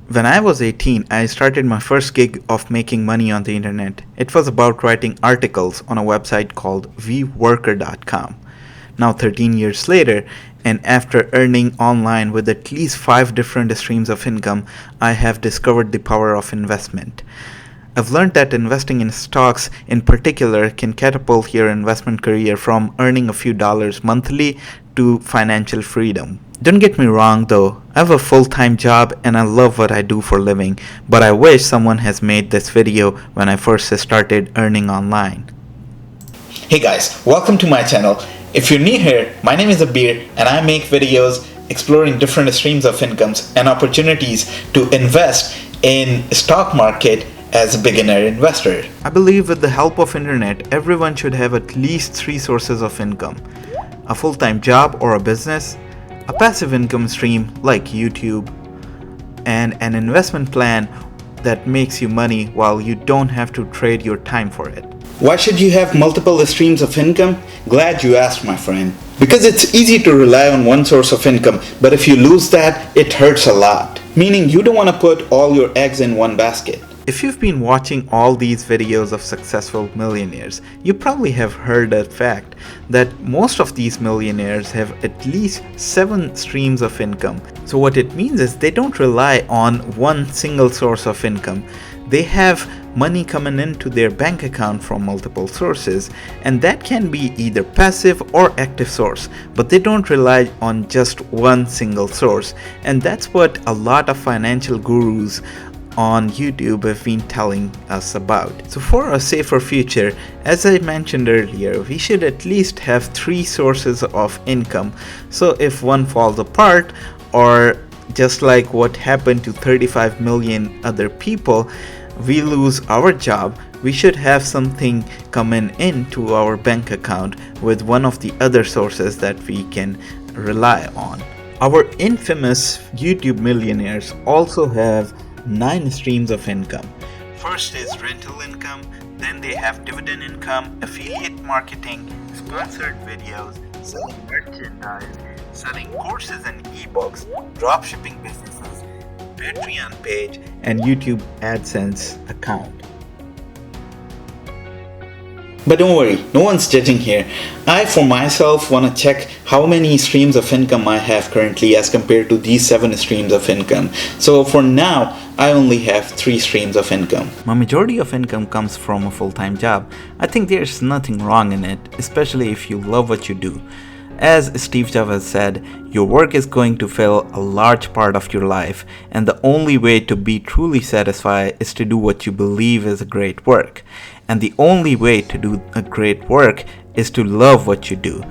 When I was 18, I started my first gig of making money on the internet. It was about writing articles on a website called vworker.com. Now 13 years later, and after earning online with at least 5 different streams of income, I have discovered the power of investment. I've learned that investing in stocks in particular can catapult your investment career from earning a few dollars monthly to financial freedom. Don't get me wrong though, I have a full-time job and I love what I do for a living, but I wish someone has made this video when I first started earning online. Hey guys, welcome to my channel. If you're new here, my name is Abir and I make videos exploring different streams of incomes and opportunities to invest in stock market as a beginner investor. I believe with the help of internet, everyone should have at least 3 sources of income. A full-time job or a business, a passive income stream like YouTube, and an investment plan that makes you money while you don't have to trade your time for it. Why should you have multiple streams of income? Glad you asked, my friend. Because it's easy to rely on one source of income, but if you lose that, it hurts a lot. Meaning you don't want to put all your eggs in one basket. If you've been watching all these videos of successful millionaires, you probably have heard the fact that most of these millionaires have at least 7 streams of income. So what it means is they don't rely on one single source of income. They have money coming into their bank account from multiple sources, and that can be either passive or active source, but they don't rely on just one single source. And that's what a lot of financial gurus on YouTube have been telling us about. So for a safer future, as I mentioned earlier, we should at least have 3 sources of income. So if one falls apart, or just like what happened to 35 million other people, we lose our job, we should have something coming into our bank account with one of the other sources that we can rely on. Our infamous YouTube millionaires also have 9 streams of income. First is rental income, then they have dividend income, affiliate marketing, sponsored videos, selling merchandise, selling courses and eBooks, dropshipping businesses, Patreon page, and YouTube AdSense account. But don't worry, no one's judging here. I for myself want to check how many streams of income I have currently as compared to these 7 streams of income. So for now, I only have 3 streams of income. My majority of income comes from a full-time job. I think there's nothing wrong in it, especially if you love what you do. As Steve Jobs said, your work is going to fill a large part of your life, and the only way to be truly satisfied is to do what you believe is a great work. And the only way to do a great work is to love what you do.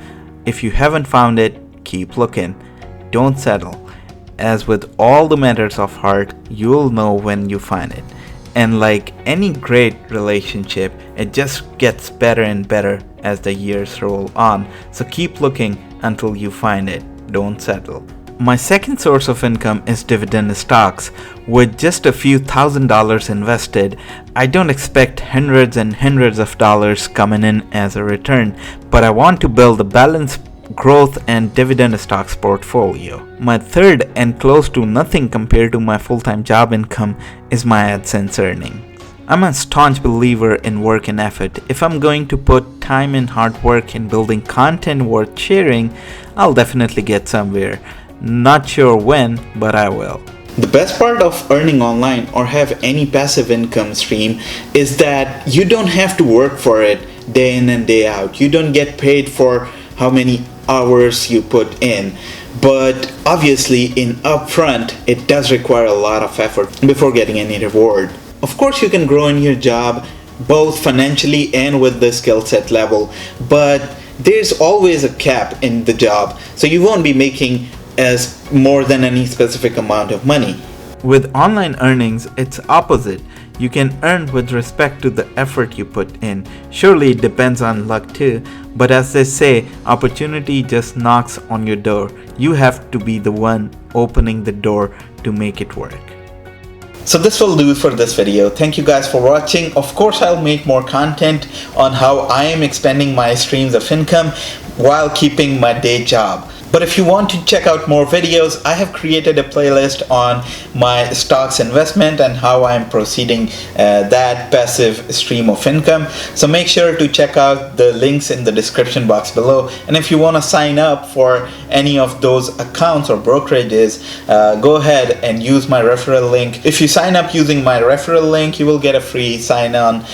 If you haven't found it, keep looking. Don't settle. As with all the matters of heart, you'll know when you find it. And like any great relationship, it just gets better and better as the years roll on. So keep looking until you find it. Don't settle. My second source of income is dividend stocks. With just a few $1,000s invested, I don't expect hundreds and hundreds of dollars coming in as a return, but I want to build a balanced growth and dividend stocks portfolio. My third, and close to nothing compared to my full-time job income, is my AdSense earning. I'm a staunch believer in work and effort. If I'm going to put time and hard work in building content worth sharing, I'll definitely get somewhere. Not sure when, but I will. The best part of earning online or have any passive income stream is that you don't have to work for it day in and day out. You don't get paid for how many hours you put in. But obviously in upfront, it does require a lot of effort before getting any reward. Of course, you can grow in your job both financially and with the skill set level, but there's always a cap in the job, so you won't be making as more than any specific amount of money. With online earnings, it's opposite. You can earn with respect to the effort you put in. Surely it depends on luck too, but as they say, opportunity just knocks on your door. You have to be the one opening the door to make it work. So this will do it for this video. Thank you guys for watching. Of course, I'll make more content on how I am expanding my streams of income while keeping my day job. But if you want to check out more videos, I have created a playlist on my stocks investment and how I'm proceeding that passive stream of income. So make sure to check out the links in the description box below. And if you want to sign up for any of those accounts or brokerages, go ahead and use my referral link. If you sign up using my referral link, you will get a free sign-on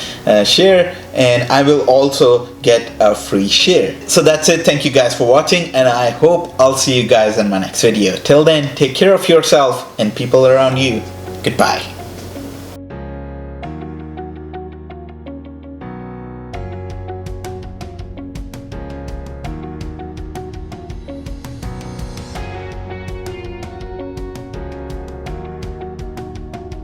share, and I will also get a free share. So that's it. Thank you guys for watching, and I hope I'll see you guys in my next video. Till then, take care of yourself and people around you. Goodbye.